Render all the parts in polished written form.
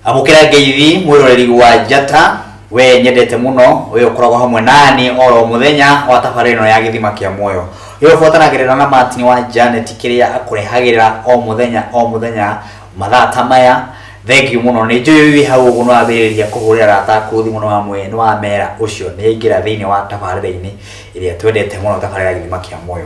Amukira ngeithi mwiroreri wa Njata we nyendete muno we ukoragwo hamwe nani oro muthenya wa tabarino ya githima kia muoyo yo fotanagirira na Martin wa Janet kiria akurehagirira o muthenya mathaa tamaya. Thank you muno ni njui hau uguo no abiriria kuhurira rata kuthi muno hamwe no amera ucio ni ingira thiini wa tabarira-ini iria twendete muno tabarira githima kia muoyo.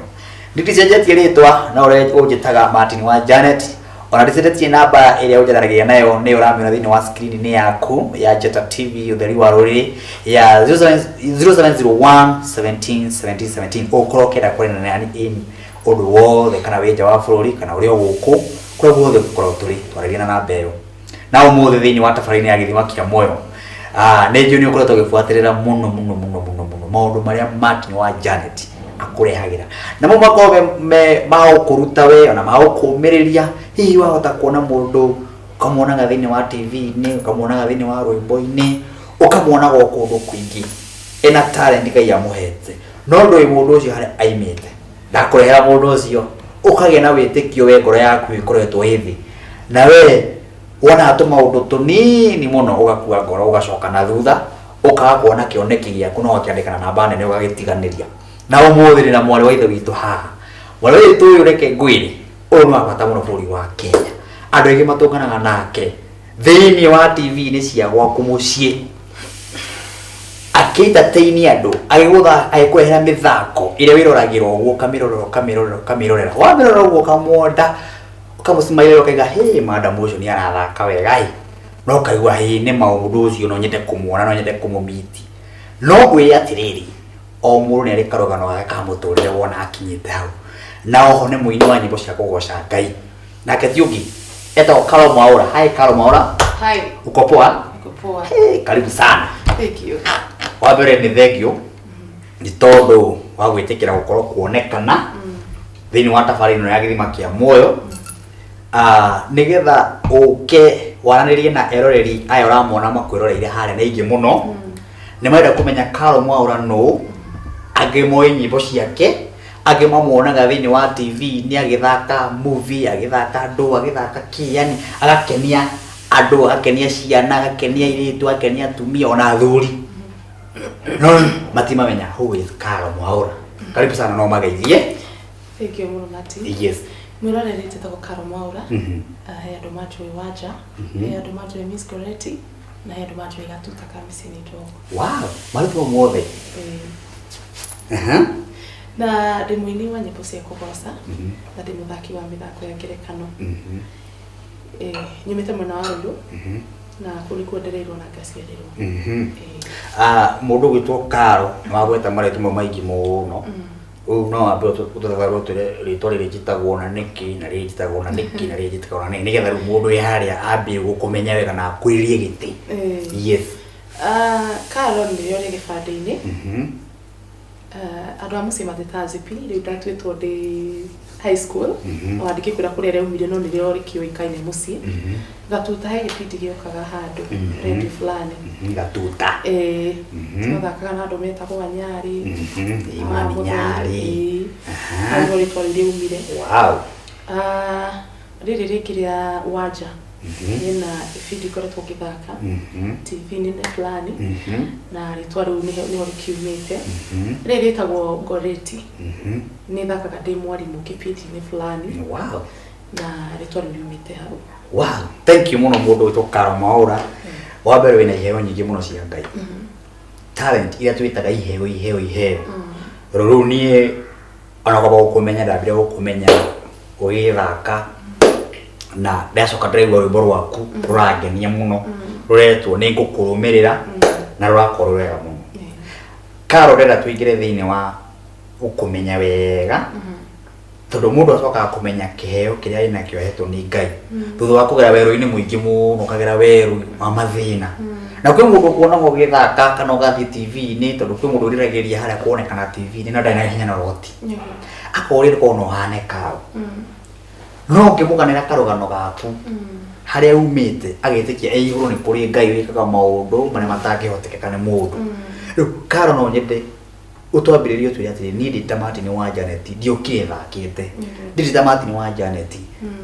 Nditicenjetie ritwa na ure unjitaga Martin wa Janet. Ona ndicenjetie namba iria unjetharagiria nayo ni uramiona thiini wa screen ni yaku ya Njata TV utheri wa ruriri ya 0701 17 17 ukorokera kuri nani in undu wothe kana winja wa bururi kana uri guku kwa guothe ukorwo turi twaragia na namba iyo na umuthi thiini wa tabarira ya githima kia muoyo. Ni njui ni ukoretwo ugifuatirira muno maundu maria Martin wa Janet akurehagira na mo makobe mao kuruta we ona mao kumiriria hihi wahota kuona mundu ukamwona gathini wa TV ni ukamwona gathini wa rwimbo-ini ukamwona go kundu kwingi ena talent kai amuhete no ndoi mundu ucio hari aimite ndakurehera mundu ucio ukagia na witikio we ngoro yaku ikoretwo hithi na we wona atu maundu tunini muno ugakua ngoro ugacoka na thutha ukaga kuona kioneki giaku no ukiandikana namba nene ugagitiganiria na umuthi na mwari wa ithe witu haha mwari wa ithe uyu reke ngwire uyu no abata muno buri wa Kenya andu aingi matunganaga nake thiini wa TV ni cia gwaku mucii akitateini andu agigutha agikwehera mithako iria wiroragirwo uguo kamirorera wamirora uguo kamwonda ukamusimaire ukaiga hey madam ucio ni arathaka wega no kaigua hi ni maundu ucio no nyende kumuona no nyende kumumiti no gwi atiriri o muru ni ari karogano ga kamuturire wona akinyite hau na oho ni muini wa nyimbo cia kugoca Ngai nake tiugi eta Carol Mwaura. Hi Carol Mwaura. Hi. Uko poa? Uko poa. Hey, karibu sana. Thank you. Wabere ni thank you ni tondu wa gwitikira gukorwo kuonekana thiini wa tabarino ya githima kia muoyo nigetha uke waranirie na eroreri aya uramona makwiroreire haria na ingi muno ni maenda kumenya Carol Mwaura no agimoe nyimbo ciake agimamwonaga thiini wa TV ni agithaka movie agithaka andu agithaka kiani agakenia andu agakenia ciana agakenia iritu agakenia atumia ona athuri no matimamenya who is Carol Mwaura. Karibu sana no magaithie. Thank you muno Martin. Yes. Mwiroreri tetagwo Carol Mwaura. He andu matwi Wanja, he andu matwi Miss Goreti na he andu matwi Gatuta Kamisini Ndogo. Wow, marutwo mothe. Na ndi muini wa nyimbo cia kugoca na ndi muthaki wa mithako ya ngerekano. Nyumite mwena wa Ruiru na kurikuo ndereirwo na ngaciarirwo. Mundu gwitwo Carol magweta maretu maingi muno no ambe utothagarwo tire ritwa riri njitagwo na niki na riri njitagwo na niki na riri njitagwo na niki nigetha riu mundu wi haria ambe gukumenya wega na akwiririe giti. Yes. Carol ndio ri gibande-ini andu amuci matetazi pi riu ndatwitwo ndi high school o andiki kwira kuria reumire no nirio rikio ikaine muci Gatuta he gipindi giokaga handu rendi fulani Gatuta tuthakaga na andu metagwo Wanyari Imani Nyari andu ritwa riumire. Wow. Riri rikiria Wanja na ibindi koretwo ngithaka TV nene fulani na ritwa riu niho rikiumite riri ritagwo Goreti ni thakaga ndi mwarimu kipindi-ini fulani. Wow. Na ritwa riumite hau. Wow, thank you muno mundu witwo Carol Mwaura. Wabere wina iheo nyingi muno cia Ngai. Talent iria twitaga iheo ruru nie ona kwa gukumenya ndabire gukumenya ugithaka na ndacoka ndiraigua rwimbo rwaku rurangenia muno ruretwo ni ngukurumirira na rurakorwo wega muno. Carol ndenda tuingire thiini wa gukumenya wega tondu mundu acokaga kumenya kiheo kiria ina kiohetwo ni Ngai thutha wa kugera weru-ini muingi muno kagera weru wa mathina na kwi mundu kuona ngo githaka kana ugathi TV-ini tondu kwi mundu uriragiria haria kuonekana TV-ini na ndai na hinya na roti akorire kono hane Carol no ngimuganira karugano gaku haria umite agitikia iguru ni kuri Ngai wikaga maundu maria matangihotekeka ni mundu riu Carol no nyende utwambiririo tu atiri ni ndita Martin wa Janet ndiokire thakite ndita Martin wa Janet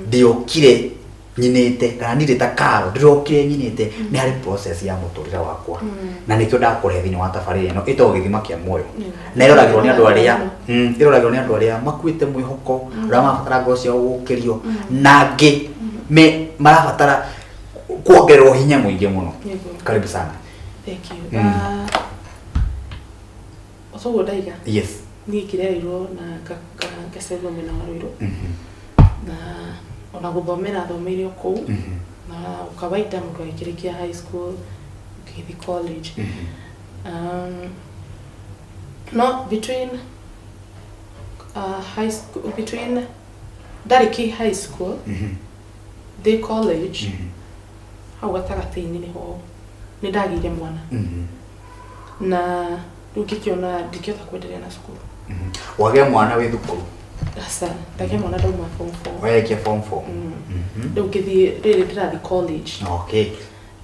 ndiokire nyinite kana ndita Karo ndiokire nyinite ni hari process ya muturire wakwa na nikyo ndakore thini wa tabarire no ito githima kia moyo na iroragirwo ni andu aria iroragirwo ni andu aria makuite mwihoko ura mabatara ngocio gukirio nangi me marabatara kuongererwo hinya muingi muno. Karibu sana. Thank you. So what I got? Yes. Ni kireirwo na kasego mena wariro. Na ona guthomera thomeire kou na ukawaida mtu akirikia high school kithi college. No between high school between Dariki high school the college hau gatagati-ini niho ni ndagire mwana na rukikiona ndikiota kwendelea na cukuru wage mwana wi thukuru asa ndage mwana ndauma form 4 wege form 4 ndukithi riri ndirathi college okay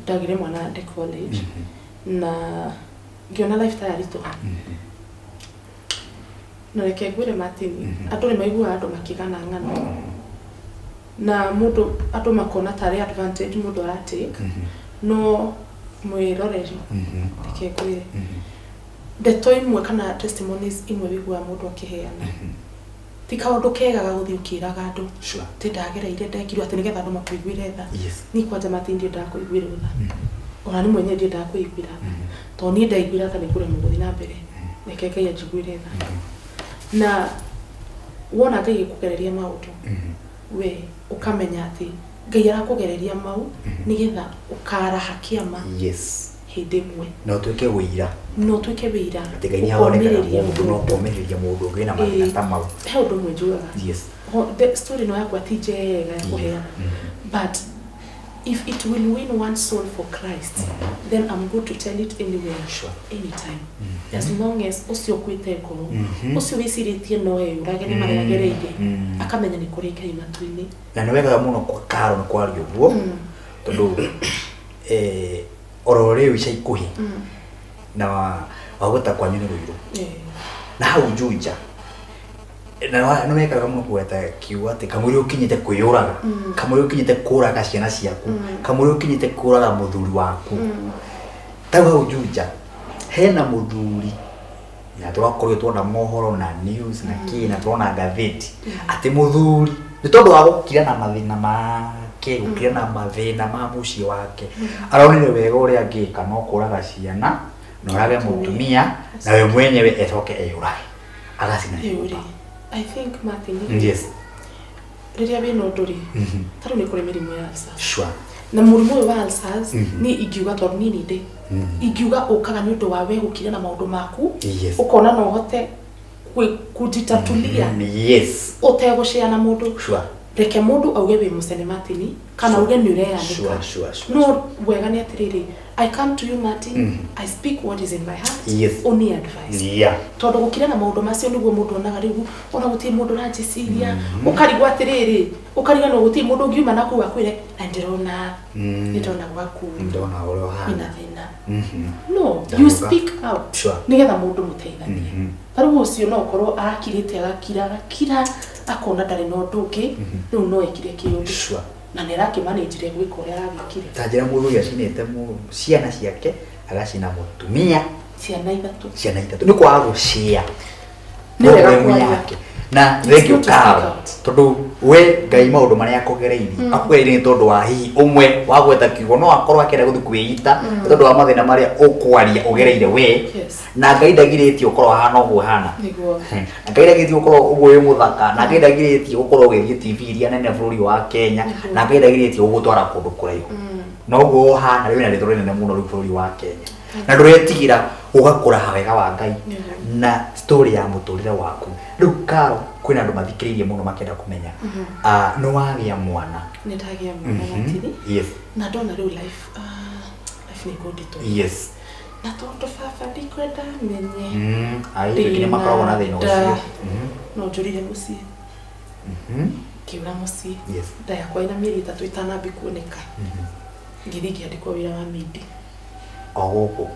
ndagire mwana ndi college na ngiona life tayari to na reke gwire Martin andu ni maigua andu makigana ng'ano na mundu andu makona tari advantage mundu ara take no mwiroreri reke gwire ndeto imwe kana testimonies imwe bigwa mundu akiheana ti kaundu kegaga guthi ukiraga andu ti ndagereire ndekirwo ati nigetha andu makuiguire tha ni kwanja matindi ndakuiguire tha ona ni mwenye ndi ndakuiguira to ni ndaiguira ta nikure muguthi na mbere nekeke ya jiguire tha na wona Ngai kugereria maundu we ukamenya ati Ngai arakugereria mau nigetha ukaraha kiama hindi mwe no twike wira ati Ngai ni awonekereria mundu no kuomereria mundu ngina mathata mau he undu mwe njugaga the story no yakwa ti njega kuheana but if it will win one soul for Christ then I'm good to tell it anywhere anytime as long as ucio kwite ngoro ucio wiciritie no urage ni maragereire akamenya ni kuri Ngai matu-ini na ni wega muno kwa Karo na kwa Rioguo tondu orore wica ikuhi na wagota kwa nyine ruiru na hau Juja na no wekaga muno kweta kiuga ati kamuri ukinyite kwiyuraga kamuri ukinyite kuraga ciana ciaku kamuri ukinyite kuraga muthuri waku tawa hau Juja hena muthuri ya twakorio tuona mohoro na news na kina tuona gatheti ati muthuri ni tondu wa gukira na mathina make gukira na mathina ma muci wake aronire wega uria angika no kuraga ciana no rage mutumia na we mwenyewe etoke eyurage agacina I think Martin yes riria bino nduri taru ni kuri mirimu ya ulcers na murumu wa ulcers ni igiuga tondu ni ndi igiuga ukaga ni undu wa we gukira na maundu maku ukona no hote kujitatulia utegushia na mundu reke mundu auge wi musene Martin kana uge ni ureandika no wega ni atiriri I come to you Martin I speak what is in my heart only advice tondu gukira na maundu macio niguo mundu onaga riu ona gutie mundu rajiciria ukarigwa atiriri ukariga no gutie mundu ngiuma naku akwire na ndirona ndona gwaku ndona oro hana thina no you speak out nigetha mundu muteithanie taru ucio no korwo arakirite agakira akona ndari no nduki riu no ekire kiundu na neraki manage gwika uria aragikire tajira mundu yacinite mu ciana ciake agacina mutumia ciana ithatu ni kwa gucia ni wega yake na thank you Karo tondu we Ngai maundu maria akugereirie akugereirie tondu wa hihi umwe wa gweta kiugo no akorwo akira guthi kwiyita tondu wa mathina maria ukwaria ugereire we na Ngai ndagiritie ukorwo hana uguo hana na Ngai ndagiritie ukorwo uguo wi muthaka na Ngai ndagiritie ukorwo ugithie TV iria nene bũrũri wa Kenya na Ngai ndagiritie ugutwara kundu kuraihu no uguo hana riu na rithoro nene muno riu bũrũri wa Kenya na nduretigira ugakura hawega wa Ngai na story ya muturire waku riu Karo kwina andu mathikiririe muno makenda kumenya no wagia mwana ni ndagia mwana Martin na ndona riu life ni good to na tondu baba ndikwenda menye ai kile makoragwo na thina ucio no njurire mucii kiura mucii ndaya kwa ina mieri 3 itanambi kuoneka ngithi ngiandikwo wira wa mindi Ogo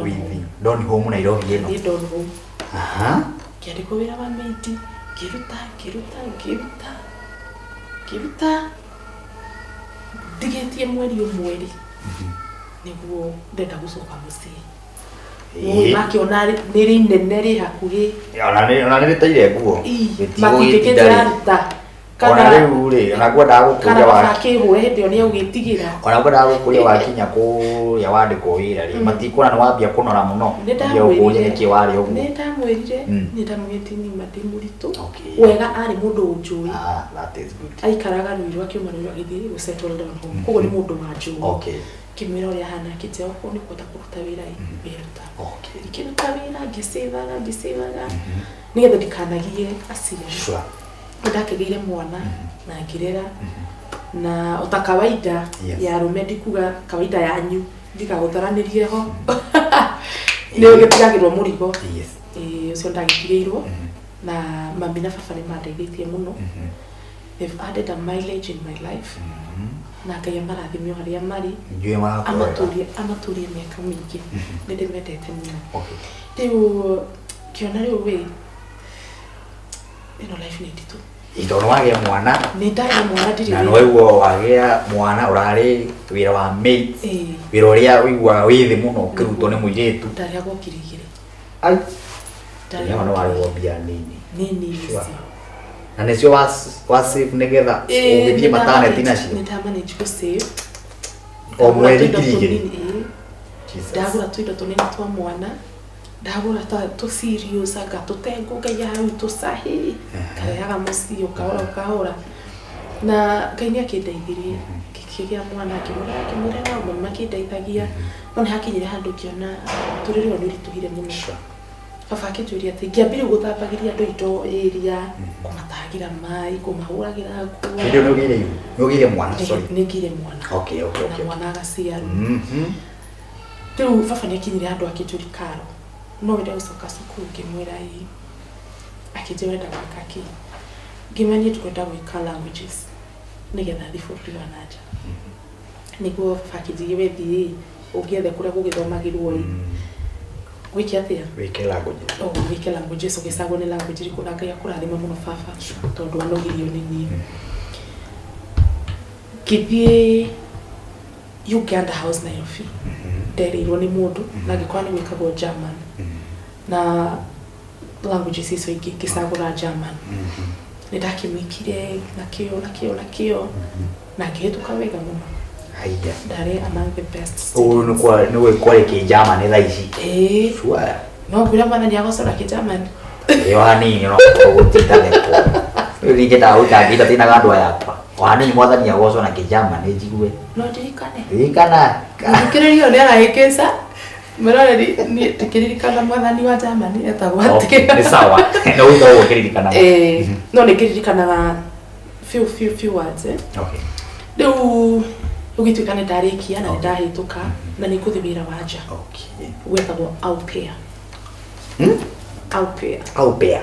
withi Don Home Nairobi eno. Ni Don Home. Aha. Kiari ko wira wa miti. Kiruta. Digetie mweri. Niguo ndenda gucoka mucii. Makiona niri nene ri hakuhi. Ona niri taire nguo. Matikete aruta. Ona riu ri ona kwenda gukuria wa. Kana kihu hindi oni ugitigira. Ona kwenda gukuria wa kinya kuria wandiko wira ri. Matikona ni wambia kunora muno. Ndamwirire ki wari uguo. Ndamwirite ni madimurito. Wega ari mundu njui. That is good. Aikaraga Ruiru akiuma Ruiru agithii gu settle down home. Koguo ni mundu wa njui. Okay. Kimwira uria hana kite oko ni kwenda kuruta wira iruta. Okay. Ikiruta wira ngisivaga. Nigetha ndikanagie aciari. Sure. Ndakigire mwana na ngirera na ota kawaida ya rumendi kuga kawaida yanyu ndikagutharanirie ho ni ugitigagirwo murigo ucio ndagitigeirwo na mami na baba ni mandeithĩtie muno. They've added a mileage in my life na Ngai amarathimio haria mari amaturie miaka mingi ni ndimendete muno. Riu kiona riu we ino life ni nditu Itono wagia mwana ni ndagĩa mwana ndiri na noiguo wagia mwana urari wira wa mate wira uria wigua withi muno kirutwo ni muiritu ndari agokirigire ai ndari wana wari wo bia nini sure. Na necio wa save nigetha ugithie maternity nacio ni ta manage ku save o mweri kirigire ndagura tuindo tunini twa mwana ndagura tu serious anga tutengo Ngai hau tusahi kayaga mucio kahora na Ngai ni akindeithirie kikia mwana kimurera mama kindeithagia no ni hakinyire handu kiona turire oni rituhire muno baba akitwiria ati ngiambire guthambagiria andu ito area kumatagira mai kumahuragira nguo ndio nugire mwana sorry nigire mwana okay mwana agaciaru riu baba ni akinyire handu akituri karo no wenda gucoka cukuru ngimwira ii akijira wenda gwika ki ngimanie tukwenda gwika languages nigetha thi bũrũri wa nanja niguo fakiji wethi ungiethe kuria gugithomagirwo ii gwiki atia wike languages ugisagwo ni language iri kuna Ngai akurathima muno baba tondu anogirio ni ni kithie Uganda House Nairobi nderirwo ni mundu na gikwa ni gwikagwo German na languages icio ingi kisagura German ni ndakimwikire na kio na ngihituka wega muno haiya ndari among the best ni gwikore ki German tha ici sure no kwira mana ni agocora ki German hanini no gutithatheko ringenda utangita tina gandu yakwa hanini mwathani agocora ki German njigue no ndirikana ngikiririo ni araikesa Merori ni tikiririkana mwathani wa Germany etagwo ati ni sawa no ugo kiririkana no ni kiririkana few words okay riu ugituikana ndarikia na ndahituka na ni kuthibira wanja okay wetagwo au pair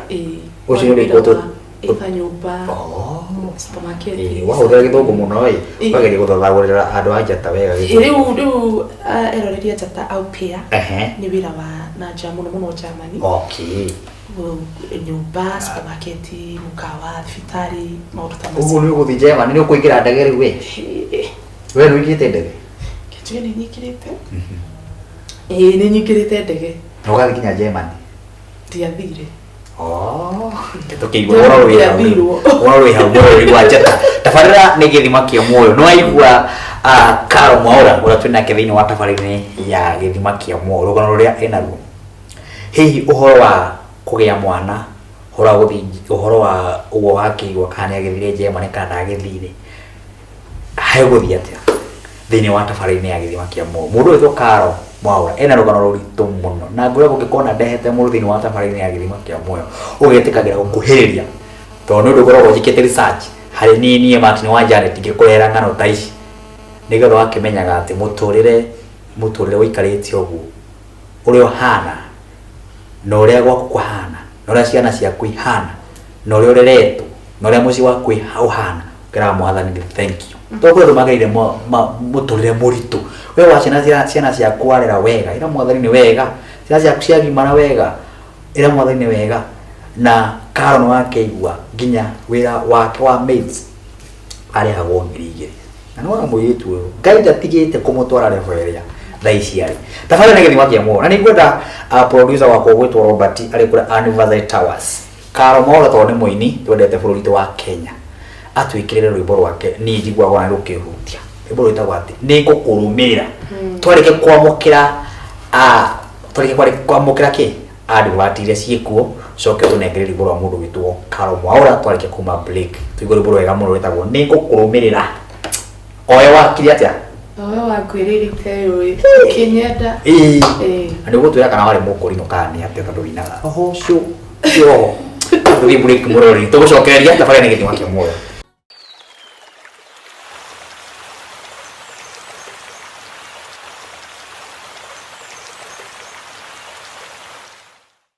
ucio ni goto ita nyumba supermarket wahũthĩra gĩthũngũ mũno ĩ wageria gũthathagũrĩra andũ a njata wega rĩu eroreria njata au pair nĩ wĩra wa nanja mũno Germany okay nyumba supermarket mukawa thibitarĩ maũndũ ta macio ũguo nĩ ũgũthiĩ Germany nĩ ũkũingĩra ndege rĩu we nĩ wĩkĩrĩte ndege kĩnjũĩ nĩ nyingĩrĩte nĩ nyingĩrĩte ndege na ũgathiĩ kinya Germany ndiathire tukigwa waro hau mweri wa njata tabarĩra nĩ gĩthima kĩa muoyo no aigua Karo Mwaura ũrĩa twĩna thĩinĩ wa tabarĩra ya gĩthima kĩa muoyo rũgano rũrĩa enaruo hihi ũhoro wa kũgĩa mwana ũhoro wa ũguo wakĩigua kana agĩthire Germany kana agĩthire haegũthiĩ atĩa thĩinĩ wa tabarĩra ya gĩthima kĩa muoyo mũndũ wĩtwo Karo Mwaura ena rũgano rũritũ mũno na ngũrĩa gũgĩkona ndehete mũndũ thĩinĩ wa tabarĩra ya gĩthima kĩa muoyo ũgĩtĩkagĩra gũkuhĩrĩria tondũ nĩ ũndũ ũkoragwo njĩkĩte research harĩ niĩ Martin wa Janet ngĩkũrehera ng'ano ta ici nĩgetha wakĩmenyaga atĩ mũtũrĩre ũikarĩte ũguo ũrĩa ũhana na ũrĩa gwaku kũhana na ũrĩa ciana ciaku ihana na ũrĩa ũreretwo na ũrĩa mũciĩ waku ũhana kira mwathani ni thank you to kwe mageire muturire muritu we wa ciana cia kwarera wega ira mwathani ni wega ciana cia ciagimara wega ira mwathani ni wega na Karo no akeigua nginya wira wake wa mates ari agongirige na no amuritu uyu Ngai ndatigite kumutwara reveria thaici ari tafadhali na githima kia muo na ningwenda producer wako gwitwo Robert ari kura Anniversary Towers Karo Mwaura to ni muini twendete bururi wa Kenya atwikirire rwimbo rwake ni njigwa gwa rukihutia rwimbo rwitagwo ati ni ngukurumira twarike kwamukira kwamukira ki advert iria ciekuo coke tunengere rwimbo rwa mundu witwo Karo Mwaura twarike kuma break tuigwe rwimbo rwega muno rwitagwo ni ngukurumirira oyo wakiri atia oyo wakwirite uri kinyenda andi gutwira kana wari mukuri no kani atia tondu winaga oho cio cio tuthi break murori tugucokereria tafadhali na githima kia muoyo